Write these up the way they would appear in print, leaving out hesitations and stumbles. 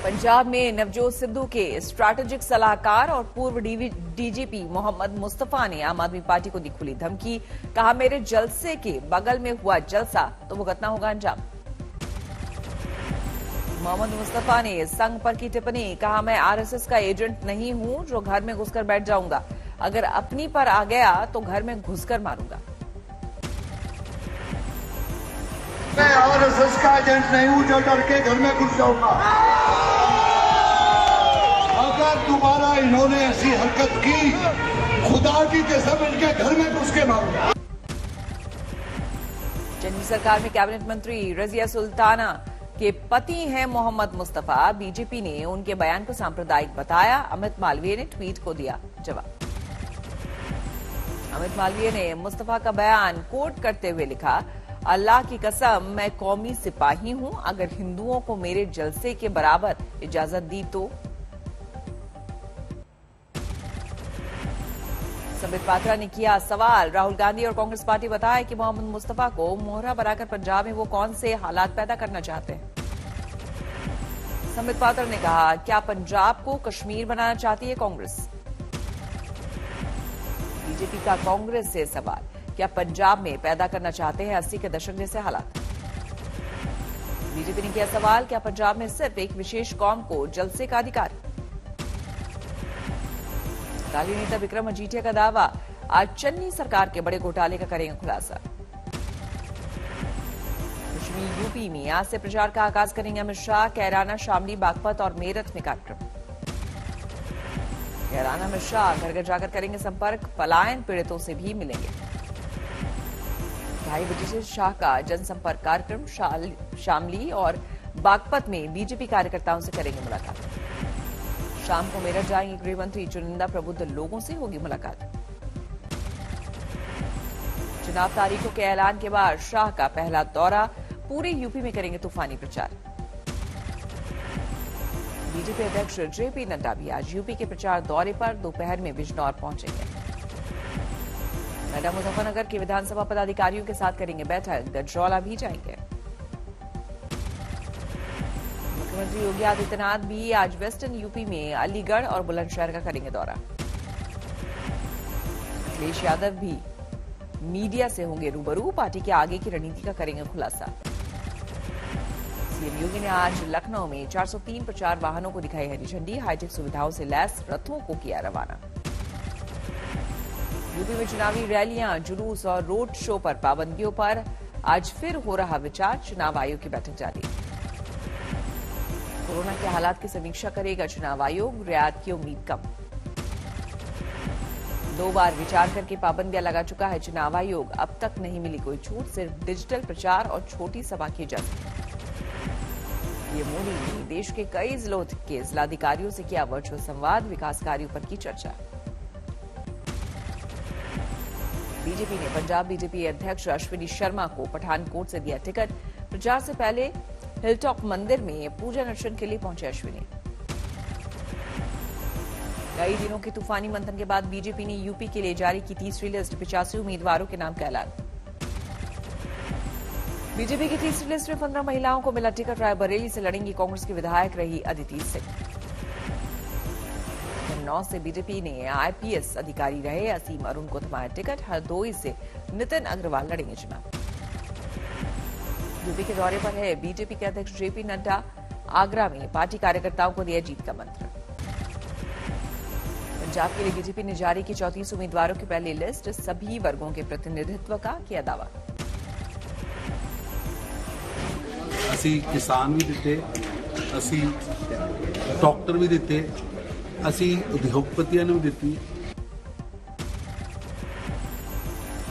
पंजाब में नवजोत सिद्धू के स्ट्रैटेजिक सलाहकार और पूर्व डीजीपी मोहम्मद मुस्तफा ने आम आदमी पार्टी को दी खुली धमकी। कहा, मेरे जलसे के बगल में हुआ जलसा तो भुगतना होगा अंजाम। मोहम्मद मुस्तफा ने संघ पर की टिप्पणी। कहा, मैं आरएसएस का एजेंट नहीं हूं जो घर में घुसकर बैठ जाऊंगा। अगर अपनी पर आ गया तो घर में घुसकर मारूंगा। मैं आरएसएस का एजेंट नहीं हूं जो डर के घर में घुस जाऊंगा। अगर दोबारा इन्होंने ऐसी हरकत की, खुदा की कसम इनके घर में घुस के मारूंगा। चंडी सरकार में कैबिनेट मंत्री रजिया सुल्ताना के पति हैं मोहम्मद मुस्तफा। बीजेपी ने उनके बयान को सांप्रदायिक बताया। अमित मालवीय ने ट्वीट को दिया जवाब। अमित मालवीय ने मुस्तफा का बयान कोट करते हुए लिखा, अल्लाह की कसम मैं कौमी सिपाही हूं। अगर हिंदुओं को मेरे जलसे के बराबर इजाजत दी तो। संबित पात्रा ने किया सवाल। राहुल गांधी और कांग्रेस पार्टी बताया कि मोहम्मद मुस्तफा को मोहरा बनाकर पंजाब में वो कौन से हालात पैदा करना चाहते हैं। संबित पात्रा ने कहा, क्या पंजाब को कश्मीर बनाना चाहती है कांग्रेस? बीजेपी का कांग्रेस से सवाल, क्या पंजाब में पैदा करना चाहते हैं 80 के दशक जैसे हालात? बीजेपी ने किया सवाल, क्या पंजाब में सिर्फ एक विशेष कौम को जलसे का अधिकार? अकाली नेता विक्रम मजीठिया का दावा, आज चन्नी सरकार के बड़े घोटाले का करेंगे खुलासा। पश्चिमी यूपी में आज से प्रचार का आगाज करेंगे अमित शाह। कैराना, शामली, बागपत और मेरठ में कार्यक्रम। कैराना में शाह घर घर जाकर करेंगे संपर्क। पलायन पीड़ितों से भी मिलेंगे। 2:30 बजे से शाह का जनसंपर्क कार्यक्रम। शामली और बागपत में बीजेपी कार्यकर्ताओं से करेंगे मुलाकात। शाम को मेरठ जाएंगे गृह मंत्री। चुनिंदा प्रबुद्ध लोगों से होगी मुलाकात। चुनाव तारीखों के ऐलान के बाद शाह का पहला दौरा। पूरे यूपी में करेंगे तूफानी प्रचार। बीजेपी अध्यक्ष जेपी नड्डा भी आज यूपी के प्रचार दौरे पर दोपहर में बिजनौर पहुंचेंगे। नड्डा मुजफ्फरनगर के विधानसभा पदाधिकारियों के साथ करेंगे बैठक। गजरौला भी जाएंगे। मुख्यमंत्री योगी आदित्यनाथ भी आज वेस्टर्न यूपी में अलीगढ़ और बुलंदशहर का करेंगे दौरा। अखिलेश यादव भी मीडिया से होंगे रूबरू। पार्टी के आगे की रणनीति का करेंगे खुलासा। सीएम योगी ने आज लखनऊ में 403 प्रचार वाहनों को दिखाई हरी झंडी। हाईटेक सुविधाओं से लैस रथों को किया रवाना। यूपी में चुनावी रैलियां, जुलूस और रोड शो पर पाबंदियों पर आज फिर हो रहा विचार। चुनाव आयोग की बैठक जारी। कोरोना के हालात की समीक्षा करेगा चुनाव आयोग। रियायत की उम्मीद कम। 2 बार विचार करके पाबंदियां लगा चुका है चुनाव आयोग। अब तक नहीं मिली कोई छूट। सिर्फ डिजिटल प्रचार और छोटी सभा की इजाजत। ये मोदी ने देश के कई जिलों के जिलाधिकारियों से किया वर्चुअल संवाद। विकास कार्यों पर की चर्चा। बीजेपी ने पंजाब बीजेपी अध्यक्ष अश्विनी शर्मा को पठानकोट से दिया टिकट। प्रचार से पहले हिलटॉप मंदिर में पूजा अर्चन के लिए पहुंचे अश्विनी। कई दिनों के तूफानी मंथन के बाद बीजेपी ने यूपी के लिए जारी की तीसरी लिस्ट। 85 उम्मीदवारों के नाम का ऐलान। बीजेपी की तीसरी लिस्ट में 15 महिलाओं को मिला टिकट। रायबरेली से लड़ेंगी कांग्रेस की विधायक रही अदिति सिंह। 9 से बीजेपी ने आईपीएस अधिकारी रहे असीम अरुण को थमाया टिकट। हरदोई से नितिन अग्रवाल लड़ेंगे चुनाव। यूपी के दौरे पर है बीजेपी के अध्यक्ष जेपी नड्डा। आगरा में पार्टी कार्यकर्ताओं को दिया जीत का मंत्र। पंजाब के लिए बीजेपी ने जारी की 34 उम्मीदवारों की पहली लिस्ट। सभी वर्गों के प्रतिनिधित्व का किया दावा। ਅਸੀਂ किसान भी दिते, ਅਸੀਂ डॉक्टर भी दिते, ਅਸੀਂ उद्योगपतियों ने भी दी।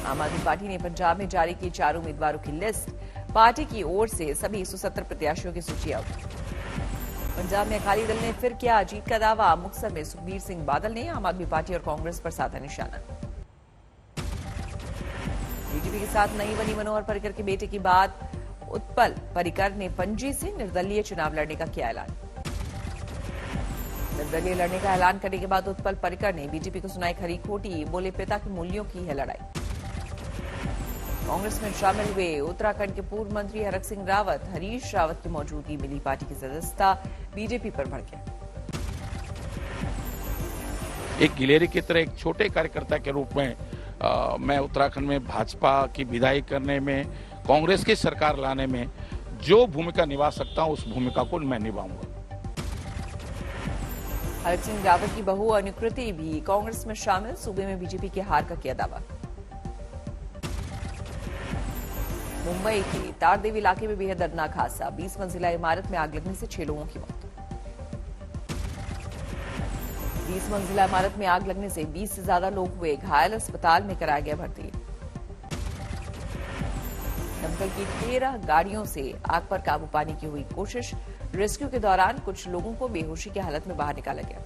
आम आदमी पार्टी ने पंजाब में जारी की 4 उम्मीदवारों की लिस्ट। पार्टी की ओर से सभी 170 प्रत्याशियों की सूची आउट। पंजाब में अकाली दल ने फिर किया जीत का दावा। मुक्तसर में सुखबीर सिंह बादल ने आम आदमी पार्टी और कांग्रेस पर साधा निशाना। बीजेपी के साथ नहीं बनी मनोहर पर्रिकर के बेटे की बात। उत्पल पर्रिकर ने पणजी से निर्दलीय चुनाव लड़ने का किया ऐलान। निर्दलीय लड़ने का ऐलान करने के बाद उत्पल पर्रिकर ने बीजेपी को सुनाई खरी खोटी। बोले, पिता के मूल्यों की है लड़ाई। कांग्रेस में शामिल हुए उत्तराखंड के पूर्व मंत्री हरक सिंह रावत, हरीश रावत की मौजूदगी मिली पार्टी की सदस्यता, बीजेपी पर भड़के। एक गिलेरी की तरह एक छोटे कार्यकर्ता के रूप में मैं उत्तराखंड में भाजपा की विदाई करने में, कांग्रेस की सरकार लाने में जो भूमिका निभा सकता हूं, उस भूमिका को मैं निभाऊंगा। हरक सिंह रावत की बहू अनुकृति भी कांग्रेस में शामिल, सूबे में बीजेपी की हार का किया दावा। मुंबई के तारदेव इलाके में बेहद दर्दनाक हादसा, 20 मंजिला इमारत में आग लगने से 6 लोगों की मौत। 20 मंजिला इमारत में आग लगने से 20 से ज्यादा लोग हुए घायल, अस्पताल में कराया गया भर्ती। दमकल की 13 गाड़ियों से आग पर काबू पाने की हुई कोशिश, रेस्क्यू के दौरान कुछ लोगों को बेहोशी की हालत में बाहर निकाला गया।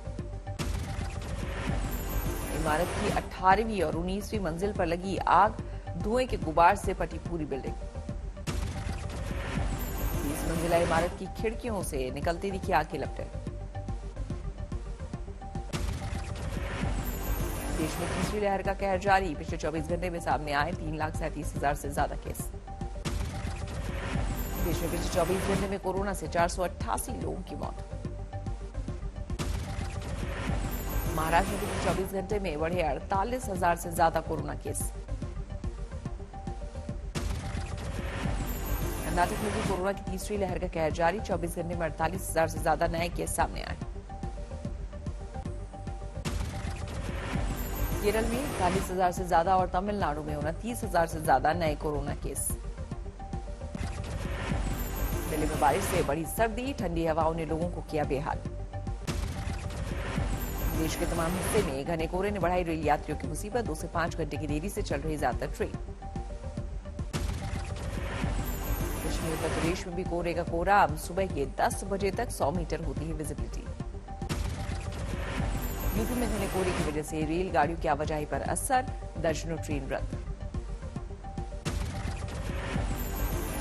इमारत की 18वीं और 19वीं मंजिल पर लगी आग, धुएं के गुबार से पटी पूरी बिल्डिंग। 20 मंजिला इमारत की खिड़कियों से निकलती दिखी आग की लपटें। देश में तीसरी लहर का कहर जारी, पिछले 24 घंटे में सामने आए 3,37,000 से ज्यादा केस। देश में पिछले 24 घंटे में कोरोना से 488 लोगों की मौत। महाराष्ट्र में पिछले 24 घंटे में बढ़े 48,000 से ज्यादा कोरोना केस। कर्नाटक में भी कोरोना की तीसरी लहर का कहर जारी, 24 घंटे में 48,000 से ज्यादा नए केस सामने आए। केरल में 41,000 से ज्यादा और तमिलनाडु में 29,000 से ज्यादा नए कोरोना केस। दिल्ली में बारिश से बढ़ी सर्दी, ठंडी हवाओं ने लोगों को किया बेहाल। देश के तमाम हिस्से में घने कोहरे ने बढ़ाई रेल यात्रियों की मुसीबत, 2 से 5 घंटे की देरी से चल रही ज्यादातर ट्रेन। पश्चिमी उत्तर प्रदेश में भी कोहरे का कोहरा, सुबह के 10 बजे तक 100 मीटर होती है विजिबिलिटी। यूपी में घने कोहरे की वजह से रेलगाड़ियों की आवाजाही पर असर, दर्जनों ट्रेन रद्द।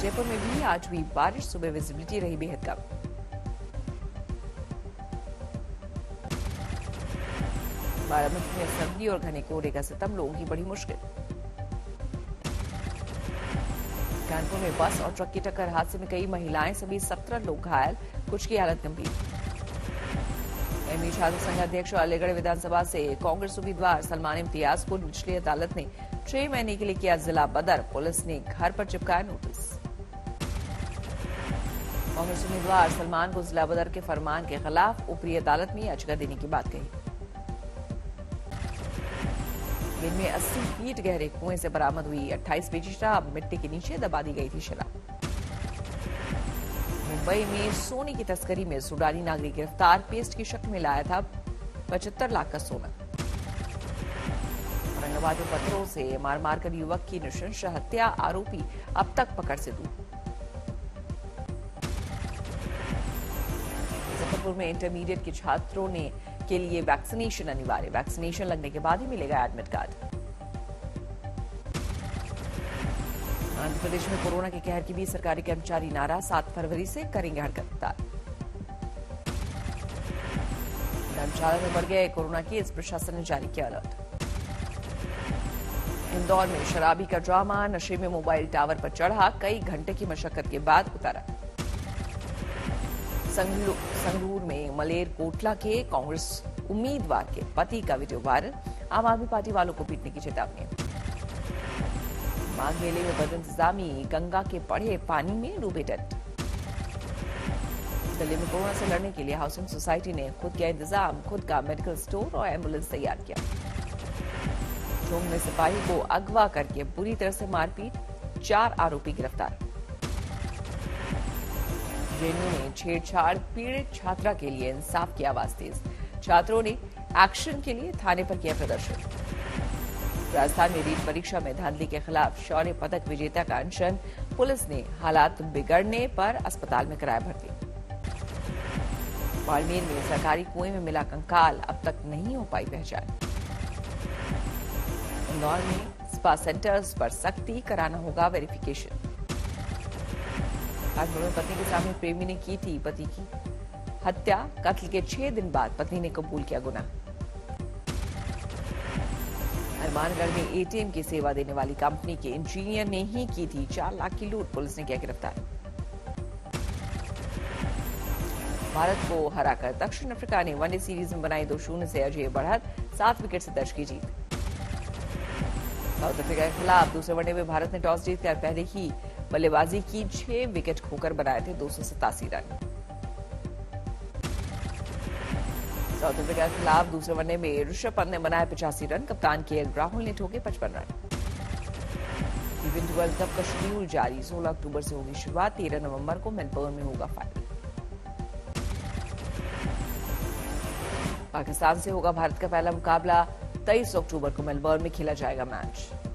जयपुर में भी आज हुई बारिश, सुबह विजिबिलिटी रही बेहद कम। बाराबंकी में सर्दी और घने कोहरे का सितम, लोगों की बड़ी मुश्किल। कानपुर में बस और ट्रक की टक्कर हादसे में कई महिलाएं सभी 17 लोग घायल, कुछ की हालत गंभीर। एमपी छात्र संघ अध्यक्ष और अलीगढ़ विधानसभा से कांग्रेस उम्मीदवार सलमान इम्तियाज को निचली अदालत ने 6 महीने के लिए किया जिला बदर, पुलिस ने घर पर चिपकाया नोटिस। कांग्रेस उम्मीदवार सलमान को जिला बदर के फरमान के खिलाफ ऊपरी अदालत में याचिका देने की बात कही। दिन में 80 फीट गहरे कुएं से बरामद हुई 28 पेटी शराब, मिट्टी के नीचे दबा दी गई थी शराब। मुंबई में सोने की तस्करी में सूडानी नागरिक गिरफ्तार, पेस्ट की शक्ल में लाया था 75 लाख का सोना। औरंगाबाद में पत्थरों से मार मारकर युवक की नृशंस हत्या, आरोपी अब तक पकड़ से दूर। मुजफ्फरपुर में इंटरमीडिएट के छात्रों ने के लिए वैक्सीनेशन अनिवार्य, वैक्सीनेशन लगने के बाद ही मिलेगा एडमिट कार्ड। आंध्र प्रदेश में कोरोना के कहर के बीच सरकारी कर्मचारी नाराज, 7 फरवरी से करेंगे हड़ताल। धर्मशाला में बढ़ गए कोरोना केस, प्रशासन ने जारी किया अलर्ट। इंदौर में शराबी का ड्रामा, नशे में मोबाइल टावर पर चढ़ा, कई घंटे की मशक्कत के बाद उतारा। संगरूर में मलेर कोटला के कांग्रेस उम्मीदवार के पति का वीडियो वायरल, आम आदमी पार्टी वालों को पीटने की चेतावनी। माघ मेले में बद इंतजामी, गंगा के बढ़े पानी में डूबे तट। दिल्ली में कोरोना से लड़ने के लिए हाउसिंग सोसाइटी ने खुद किया इंतजाम, खुद का मेडिकल स्टोर और एम्बुलेंस तैयार किया। चोंग में सिपाही को अगवा करके बुरी तरह से मारपीट, 4 आरोपी गिरफ्तार। जेएनयू में छेड़छाड़, पीड़ित छात्रा के लिए इंसाफ की आवाज तेज, छात्रों ने एक्शन के लिए थाने पर किया प्रदर्शन। राजस्थान में रीट परीक्षा में धांधली के खिलाफ शौर्य पदक विजेता का अनशन, पुलिस ने हालात बिगड़ने पर अस्पताल में कराया भर्ती। बाड़मेर में सरकारी कुएं में मिला कंकाल, अब तक नहीं हो पाई पहचान। इंदौर में स्पा सेंटर्स पर सख्ती, कराना होगा वेरिफिकेशन। कानपुर में पत्नी के सामने प्रेमी ने की थी पति की हत्या, कत्ल के 6 दिन बाद पत्नी ने कबूल किया गुनाह। हनुमानगढ़ में एटीएम की सेवा देने वाली कंपनी के इंजीनियर ने ही की थी 4 लाख की लूट, पुलिस ने किया गिरफ्तार। भारत को हराकर दक्षिण अफ्रीका ने वनडे सीरीज में बनाई 2-0 से अजय बढ़त, 7 विकेट से दर्ज की जीत। साउथ अफ्रीका के खिलाफ दूसरे वनडे में भारत ने टॉस जीतकर पहले ही बल्लेबाजी की, 6 विकेट खोकर बनाए थे 287 रन। साउथ अफ्रीका के खिलाफ दूसरे वनडे में ऋषभ पंत ने बनाए 85 रन, कप्तान के राहुल ने ठोके 55 रन। टी20 वर्ल्ड कप का शेड्यूल जारी, 16 अक्टूबर से होगी शुरुआत, 13 नवंबर को मेलबर्न में होगा फाइनल। पाकिस्तान से होगा भारत का पहला मुकाबला, 23 अक्टूबर को मेलबर्न में खेला जाएगा मैच।